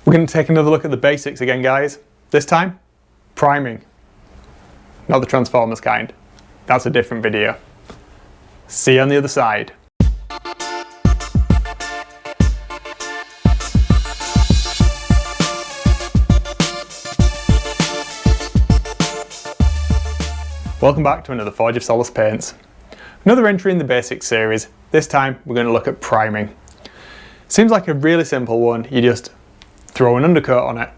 We're going to take another look at the basics again, guys. This time, priming. Not the Transformers kind. That's a different video. See you on the other side. Welcome back to another Forge of Solace Paints. Another entry in the basics series. This time we're going to look at priming. Seems like a really simple one, you just throw an undercoat on it.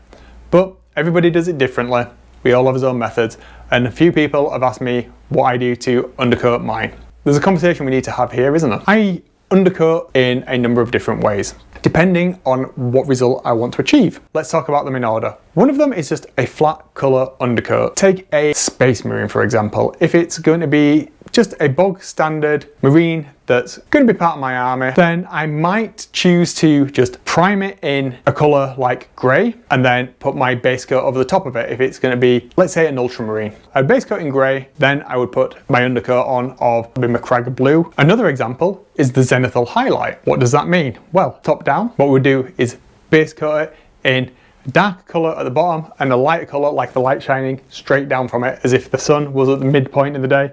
But everybody does it differently, we all have his own methods, and a few people have asked me what I do to undercoat mine. There's a conversation we need to have here, isn't there? I undercoat in a number of different ways, depending on what result I want to achieve. Let's talk about them in order. One of them is just a flat colour undercoat. Take a Space Marine for example. If it's going to be just a bog standard Marine that's going to be part of my army, then I might choose to just prime it in a colour like grey and then put my base coat over the top of it if it's going to be, let's say, an Ultramarine. I'd base coat in grey, then I would put my undercoat on of the Macragge blue. Another example is the zenithal highlight. What does that mean? Well, top down, what we do is base coat it in a dark colour at the bottom and a lighter colour like the light shining straight down from it, as if the sun was at the midpoint of the day,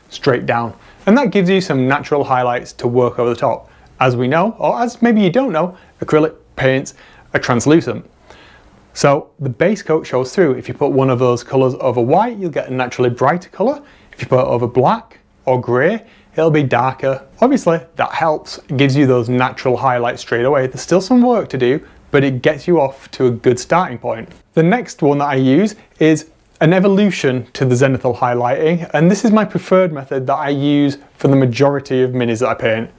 straight down. And that gives you some natural highlights to work over the top. As we know, or as maybe you don't know, acrylic paints are translucent. So the base coat shows through. If you put one of those colours over white, you'll get a naturally brighter colour. If you put it over black or grey, it'll be darker. Obviously that helps, it gives you those natural highlights straight away. There's still some work to do, but it gets you off to a good starting point. The next one that I use is an evolution to the zenithal highlighting, and this is my preferred method that I use for the majority of minis that I paint.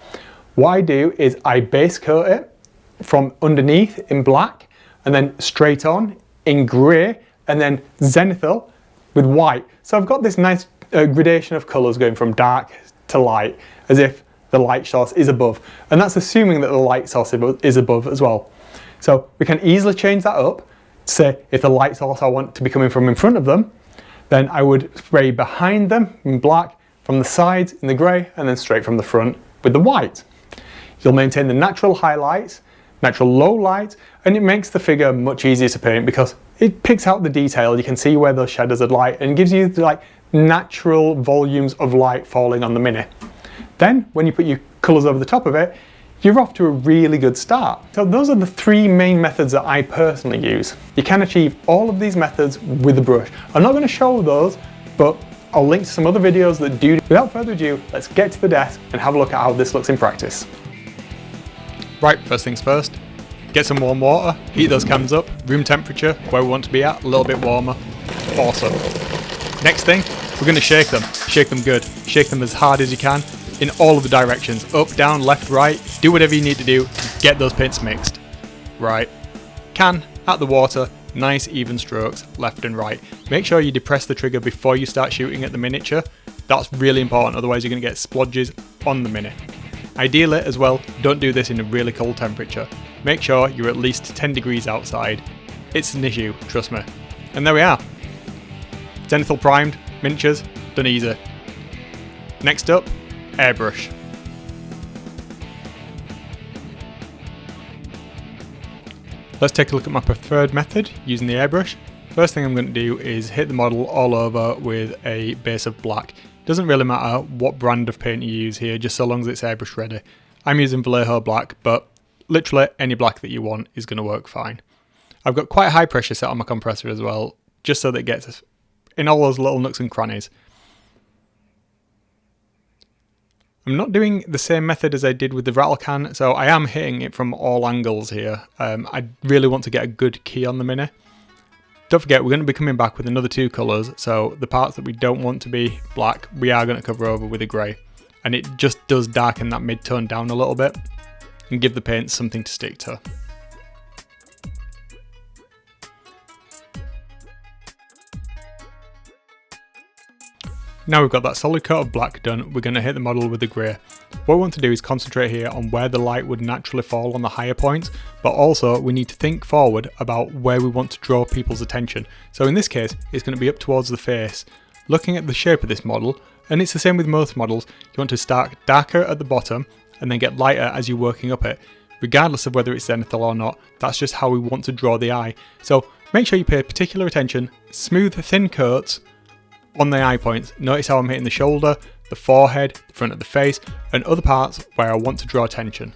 What I do is I base coat it from underneath in black and then straight on in grey and then zenithal with white. So I've got this nice gradation of colours going from dark to light, as if the light source is above, and that's assuming that the light source is above as well. So we can easily change that up. Say if the light source I want to be coming from in front of them, then I would spray behind them in black, from the sides in the grey, and then straight from the front with the white. You'll maintain the natural highlights, natural low light, and it makes the figure much easier to paint because it picks out the detail. You can see where those shadows of light and gives you like natural volumes of light falling on the mini. Then when you put your colours over the top of it, you're off to a really good start. So those are the three main methods that I personally use. You can achieve all of these methods with a brush. I'm not going to show those, but I'll link to some other videos that do. Without further ado, let's get to the desk and have a look at how this looks in practice. Right, first things first, get some warm water, heat those cans up, room temperature, where we want to be at, a little bit warmer. Awesome. Next thing, we're going to shake them good. Shake them as hard as you can, in all of the directions, up, down, left, right, do whatever you need to do, get those paints mixed. Right, can, at the water, nice even strokes, left and right. Make sure you depress the trigger before you start shooting at the miniature, that's really important, otherwise you're going to get splodges on the mini. Ideally as well, don't do this in a really cold temperature. Make sure you're at least 10 degrees outside. It's an issue, trust me. And there we are. Zenithal primed, miniatures, done easy. Next up, airbrush. Let's take a look at my preferred method using the airbrush. First thing I'm going to do is hit the model all over with a base of black. Doesn't really matter what brand of paint you use here, just so long as it's airbrush ready. I'm using Vallejo black, but literally any black that you want is going to work fine. I've got quite a high pressure set on my compressor as well, just so that it gets in all those little nooks and crannies. I'm not doing the same method as I did with the rattle can, so I am hitting it from all angles here. I really want to get a good key on the mini. Don't forget, we're going to be coming back with another two colours, so the parts that we don't want to be black, we are going to cover over with a grey. And it just does darken that mid-tone down a little bit and give the paint something to stick to. Now we've got that solid coat of black done, we're going to hit the model with the grey. What we want to do is concentrate here on where the light would naturally fall on the higher points, but also we need to think forward about where we want to draw people's attention. So in this case, it's going to be up towards the face. Looking at the shape of this model, and it's the same with most models, you want to start darker at the bottom and then get lighter as you're working up it. regardless of whether it's zenithal or not. That's just how we want to draw the eye. So make sure you pay particular attention, smooth thin coats on the eye points. Notice how I'm hitting the shoulder, the forehead, the front of the face, and other parts where I want to draw attention.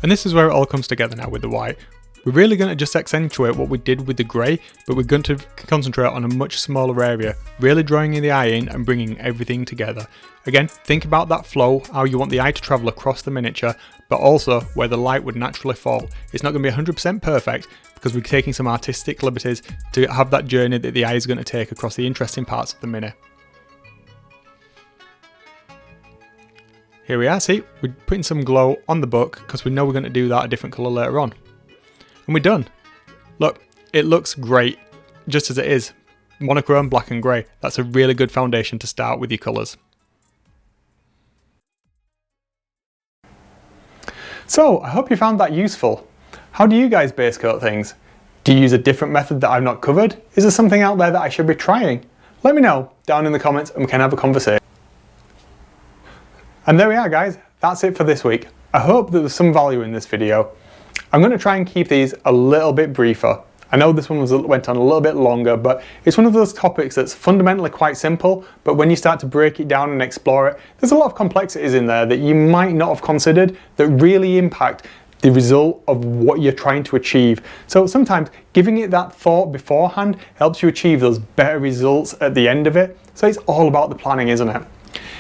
And this is where it all comes together now with the white. We're really going to just accentuate what we did with the grey, but we're going to concentrate on a much smaller area, really drawing the eye in and bringing everything together. Again, think about that flow, how you want the eye to travel across the miniature, but also where the light would naturally fall. It's not going to be 100% perfect because we're taking some artistic liberties to have that journey that the eye is going to take across the interesting parts of the mini. Here we are, see, we're putting some glow on the book because we know we're going to do that a different colour later on. And we're done. Look, it looks great, just as it is. Monochrome, black and grey. That's a really good foundation to start with your colours. So, I hope you found that useful. How do you guys base coat things? Do you use a different method that I've not covered? Is there something out there that I should be trying? Let me know down in the comments and we can have a conversation. And there we are guys, that's it for this week. I hope that there's some value in this video. I'm going to try and keep these a little bit briefer. I know this one went on a little bit longer, but it's one of those topics that's fundamentally quite simple, but when you start to break it down and explore it, there's a lot of complexities in there that you might not have considered that really impact the result of what you're trying to achieve. So sometimes giving it that thought beforehand helps you achieve those better results at the end of it. So it's all about the planning, isn't it?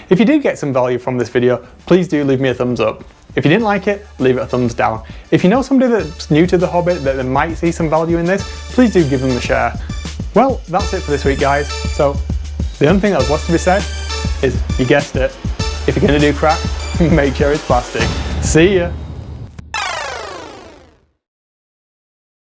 If you did get some value from this video, please do leave me a thumbs up. If you didn't like it, leave it a thumbs down. If you know somebody that's new to The Hobbit that they might see some value in this, please do give them a share. Well, that's it for this week guys. So the only thing that was to be said is, you guessed it, if you're going to do crap, make sure it's plastic. See ya!